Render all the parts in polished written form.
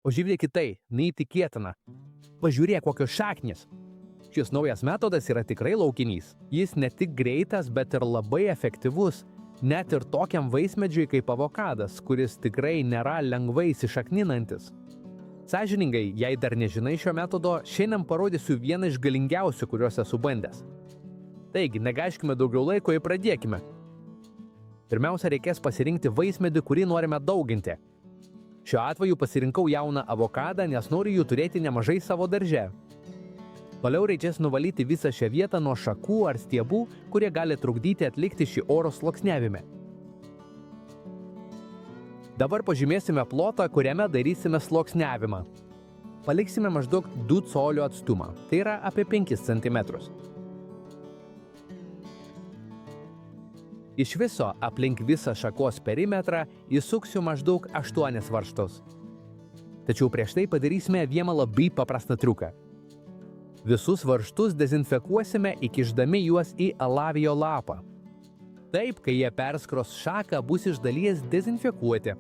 O žiūrėk į tai, neįtikėtina. Pažiūrėk, kokios šaknys. Šis naujas metodas yra tikrai laukinys. Jis ne tik greitas, bet ir labai efektyvus, net ir tokiam vaismedžiui kaip avokadas, kuris tikrai nėra lengvai įsišakninantis. Sąžiningai, jei dar nežinai šio metodo, šiandien parodysiu vieną iš galingiausių, kuriuos esu bandęs. Taigi, negaiškime daugiau laiko ir pradėkime. Pirmiausia, reikės pasirinkti vaismedį, kurį norime dauginti. Šiuo atveju pasirinkau jauną avokadą, nes noriu jų turėti nemažai savo darže. Toliau reikės nuvalyti visą šią vietą nuo šakų ar stiebų, kurie gali trukdyti atlikti šį oro sluoksniavimą. Dabar pažymėsime plotą, kuriame darysime sluoksniavimą. Paliksime maždaug 2 colio atstumą, tai yra apie 5 cm. Iš viso aplink visą šakos perimetrą įsuksiu maždaug 8 varžtus. Tačiau prieš tai padarysime vieną labai paprastą triuką. Visus varžtus dezinfekuosime įkišdami juos į alavijo lapą. Taip, kai jie perskros šaką, bus iš dalies dezinfekuoti.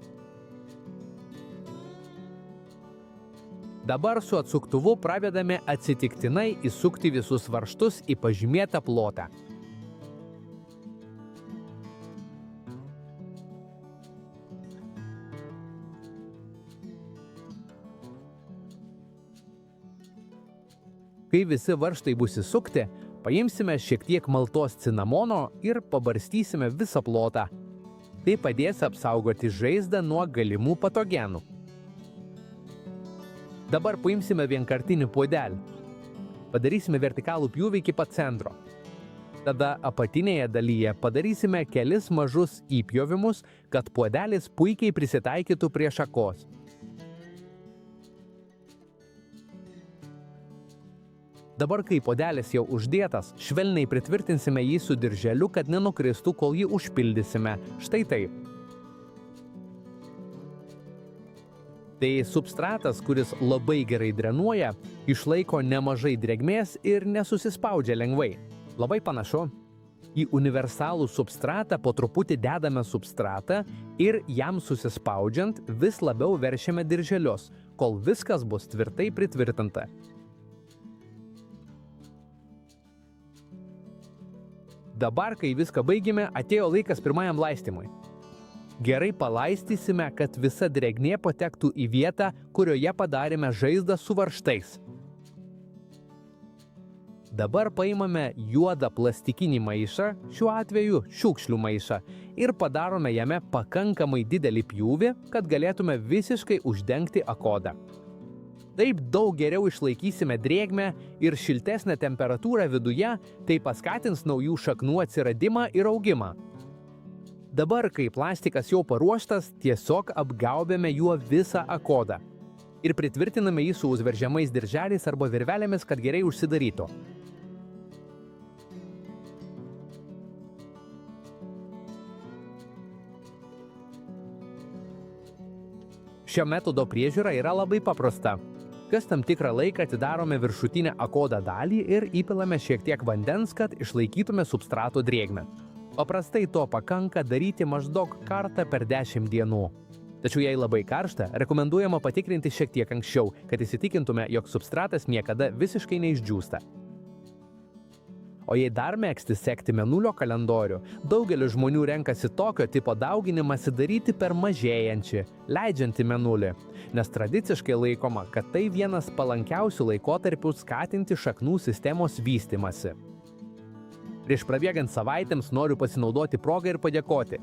Dabar su atsuktuvu pravedame atsitiktinai įsukti visus varžtus į pažymėtą plotą. Kai visi varžtai bus įsukti, paimsime šiek tiek maltos cinamono ir pabarstysime visą plotą. Tai padės apsaugoti žaizdą nuo galimų patogenų. Dabar paimsime vienkartinį puodelį. Padarysime vertikalų pjūvį iki pat centro. Tada apatinėje dalyje padarysime kelis mažus įpjovimus, kad puodelis puikiai prisitaikytų prie šakos. Dabar, kai puodelis jau uždėtas, švelniai pritvirtinsime jį su dirželiu, kad nenukristų, kol jį užpildysime. Štai taip. Tai substratas, kuris labai gerai drenuoja, išlaiko nemažai drėgmės ir nesusispaudžia lengvai. Labai panašu. Į universalų substratą po truputį dedame substratą ir jam susispaudžiant vis labiau veršiame dirželius, kol viskas bus tvirtai pritvirtinta. Dabar, kai viską baigėme, atėjo laikas pirmajam laistymui. Gerai palaistysime, kad visa drėgmė patektų į vietą, kurioje padarėme žaizdą su varžtais. Dabar paimame juodą plastikinį maišą, šiuo atveju šiukšlių maišą, ir padarome jame pakankamai didelį pjūvį, kad galėtume visiškai uždengti akodą. Taip daug geriau išlaikysime drėgmę ir šiltesnę temperatūrą viduje, tai paskatins naujų šaknų atsiradimą ir augimą. Dabar, kai plastikas jau paruoštas, tiesiog apgaubėme juo visą akodą ir pritvirtiname jį su užveržiamais dirželiais arba virvelėmis, kad gerai užsidarytų. Šio metodo priežiūra yra labai paprasta. Kas tam tikrą laiką atidarome viršutinę akodą dalį ir įpilame šiek tiek vandens, kad išlaikytume substrato drėgmę. Paprastai to pakanka daryti maždaug kartą per 10 dienų. Tačiau jei labai karšta, rekomenduojama patikrinti šiek tiek anksčiau, kad įsitikintume, jog substratas niekada visiškai neišdžiūsta. O jei dar mėgsti sekti mėnulio kalendorių, daugelis žmonių renkasi tokio tipo dauginimąsi daryti per mažėjančią, leidžiantį mėnulį, nes tradiciškai laikoma, kad tai vienas palankiausių laikotarpių skatinti šaknų sistemos vystymąsi. Prieš prabėgant savaitėms noriu pasinaudoti progą ir padėkoti,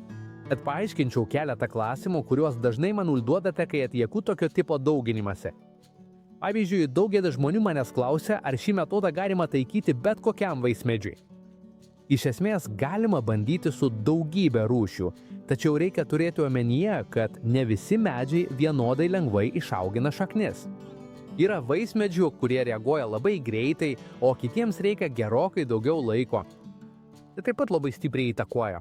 kad paaiškinčiau keletą klausimų, kuriuos dažnai man užduodate, kai atlieku tokio tipo dauginimąsi. Pavyzdžiui, daugelis žmonių manęs klausia, ar šį metodą galima taikyti bet kokiam vaismedžiui. Iš esmės, galima bandyti su daugybė rūšių, tačiau reikia turėti omenyje, kad ne visi medžiai vienodai lengvai išaugina šaknis. Yra vaismedžių, kurie reaguoja labai greitai, o kitiems reikia gerokai daugiau laiko. Tai taip pat labai stipriai įtakoja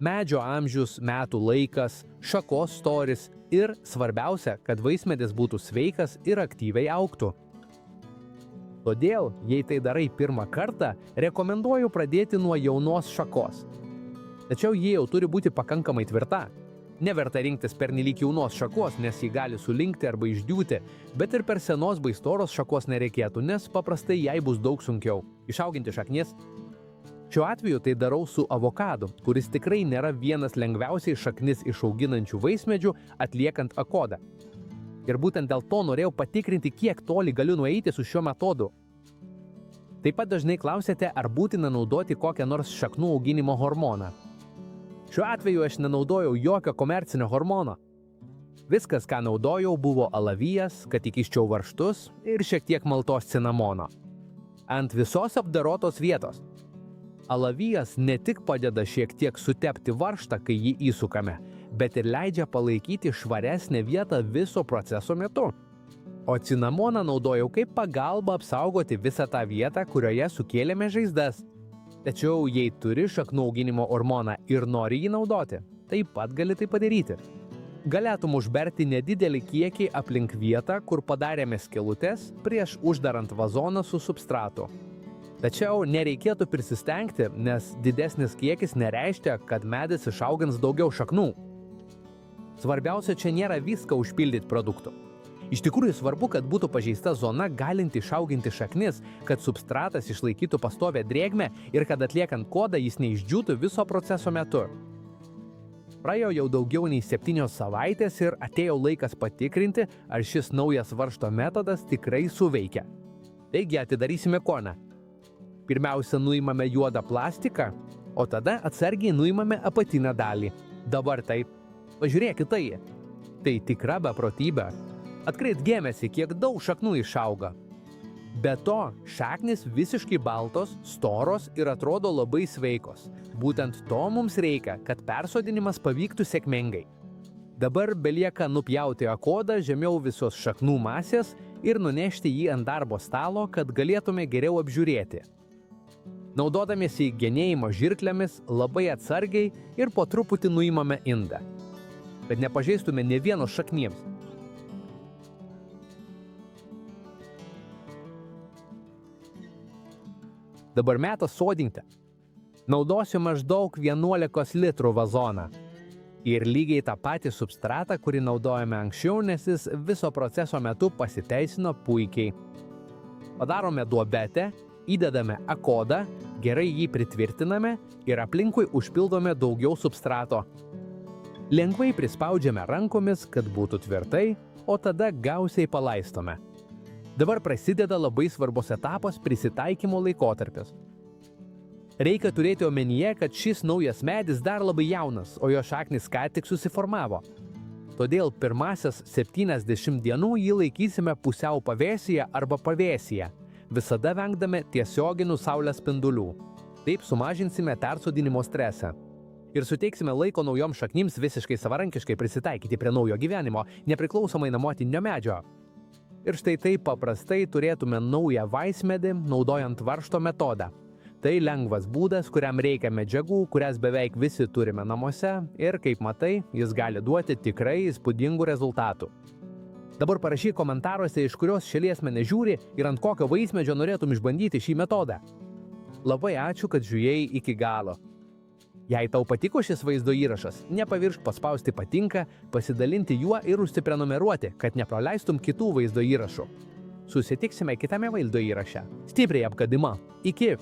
medžio amžius, metų laikas, šakos storis ir svarbiausia, kad vaismedis būtų sveikas ir aktyviai augtų. Todėl, jei tai darai pirmą kartą, rekomenduoju pradėti nuo jaunos šakos. Tačiau ji jau turi būti pakankamai tvirta. Neverta rinktis pernelyg jaunos šakos, nes ji gali sulinkti arba išdžiūti, bet ir per senos bei storos šakos nereikėtų, nes paprastai jai bus daug sunkiau išauginti šaknis. Šiuo atveju tai darau su avokadu, kuris tikrai nėra vienas lengviausiai šaknis išauginančių vaismedžių atliekant akodą. Ir būtent dėl to norėjau patikrinti, kiek toli galiu nueiti su šiuo metodu. Taip pat dažnai klausėte, ar būtina naudoti kokią nors šaknų auginimo hormoną. Šiuo atveju aš nenaudojau jokio komercinio hormono. Viskas, ką naudojau, buvo alavijas, kad įkiščiau varžtus ir šiek tiek maltos cinamono. Ant visos apdarotos vietos. Alavijas ne tik padeda šiek tiek sutepti varžtą, kai jį įsukame, bet ir leidžia palaikyti švaresnę vietą viso proceso metu. O cinamoną naudojau kaip pagalbą apsaugoti visą tą vietą, kurioje sukėlėme žaizdas. Tačiau, jei turi šaknų auginimo hormoną ir nori jį naudoti, taip pat gali tai padaryti. Galėtum užberti nedidelį kiekį aplink vietą, kur padarėme skylutes, prieš uždarant vazoną su substratu. Tačiau nereikėtų prisistengti, nes didesnis kiekis nereiškia, kad medis išaugins daugiau šaknų. Svarbiausia čia nėra viską užpildyti produktu. Iš tikrųjų svarbu, kad būtų pažeista zona galinti išauginti šaknis, kad substratas išlaikytų pastovę drėgmę ir kad atliekant kodą jis neišdžiūtų viso proceso metu. Praėjo jau daugiau nei 7 savaitės ir atėjo laikas patikrinti, ar šis naujas varžto metodas tikrai suveikia. Taigi atidarysime koną. Pirmiausia, nuimame juodą plastiką, o tada atsargiai nuimame apatinę dalį. Dabar taip. Pažiūrėkit tai. Tai tikra beprotybė. Atkreipt dėmesį, kiek daug šaknų išauga. Be to, šaknis visiškai baltos, storos ir atrodo labai sveikos. Būtent to mums reikia, kad persodinimas pavyktų sėkmingai. Dabar belieka nupjauti akodą žemiau visos šaknų masės ir nunešti jį ant darbo stalo, kad galėtume geriau apžiūrėti. Naudodamiesi genėjimo žirklėmis, labai atsargiai ir po truputį nuimame indą, kad nepažeistume ne vieno šakniems. Dabar metas sodinti. Naudosiu maždaug 11 litrų vazoną. Ir lygiai tą patį substratą, kurį naudojame anksčiau, nes jis viso proceso metu pasiteisino puikiai. Padarome duobetę, įdedame akodą, gerai jį pritvirtiname ir aplinkui užpildome daugiau substrato. Lengvai prispaudžiame rankomis, kad būtų tvirtai, o tada gausiai palaistome. Dabar prasideda labai svarbus etapas prisitaikymo laikotarpis. Reikia turėti omenyje, kad šis naujas medis dar labai jaunas, o jo šaknis ką tik susiformavo. Todėl pirmasias 70 dienų jį laikysime pusiau pavėsyje arba pavėsyje, visada vengdami tiesioginių saulės spindulių. Taip sumažinsime persodinimo stresą. Ir suteiksime laiko naujoms šaknims visiškai savarankiškai prisitaikyti prie naujo gyvenimo, nepriklausomai nuo motininio medžio. Ir štai taip paprastai turėtume naują vaismedį, naudojant varžto metodą. Tai lengvas būdas, kuriam reikia medžiagų, kurias beveik visi turime namuose ir, kaip matai, jis gali duoti tikrai įspūdingų rezultatų. Dabar parašyk komentaruose, iš kurios šalies mane žiūri ir ant kokio vaismedžio norėtum išbandyti šį metodą. Labai ačiū, kad žiūrėjai iki galo. Jei tau patiko šis vaizdo įrašas, nepaviršk paspausti patinka, pasidalinti juo ir užsiprenumeruoti, kad nepraleistum kitų vaizdo įrašų. Susitiksime kitame vaizdo įraše. Stipriai apkabinimą. Iki!